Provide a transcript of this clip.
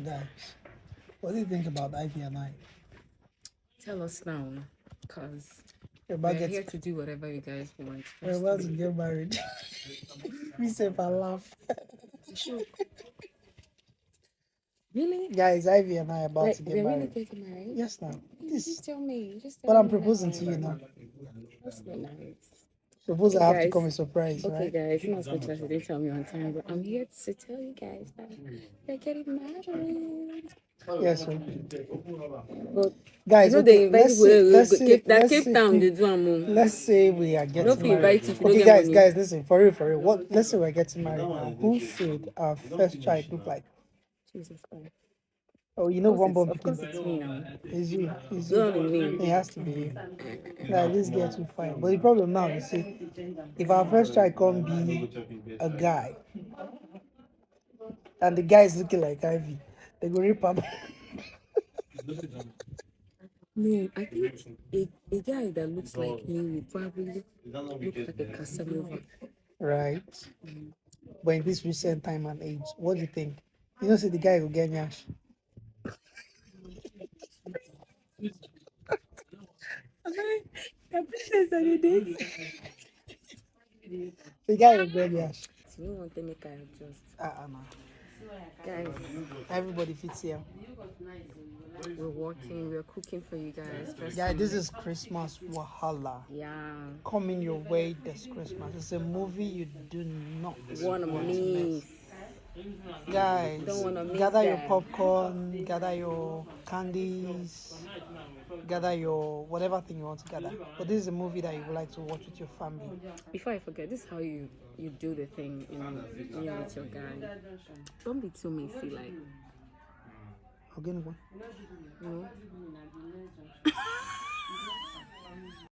Guys, what do you think about Ivy and I? Tell us now, because We're we're about, get, here to do whatever you guys want. we're about to get married. We say if I laugh. Really? Guys, Ivy and I are about Like, to get they're really married. getting married? Yes, now. Just This, tell me. Just tell but I'm me proposing now. to you now. That's not nice. Proposal Okay, have to guys. come a surprise, Okay, right? guys, not as much as you didn't tell me on time, but I'm here to tell you guys that they're getting married. Yes, sir. But Guys, you know okay, they invite people Cape Town, they do am. let's say we are No getting fit invite married. if you don't Okay, get guys, money. guys, listen, for real. What? Let's say we're getting married now. Who should our first child look like? Jesus Christ. Oh, you know, one bomb Of course it's me now. is you. Is It's you. only me. It has to be you. Like, this girl too fine. But the problem now, you see, if our first child can't be a guy, and the guy is looking like Ivy, they go rip up. No, I think a guy that looks like me will probably look like a Casanova. Right. But in this recent time and age, what do you think? You know, see the guy will get nyash. The princess that you did. The guy will get nyash. You don't want to make I adjust. No. Guys, Everybody fits here. we're working, we're cooking for you guys. Trust Yeah, me. this is Christmas Wahala. Yeah. Coming your way this Christmas. It's a movie you do not Wanna want to miss. miss. Guys, Don't wanna miss gather your that. popcorn, gather your candies, gather your whatever thing you want to gather. But this is a movie that you would like to watch with your family. Before I forget, this is how you do the thing, when you're with your guy. Don't be too messy, like, Again, you know,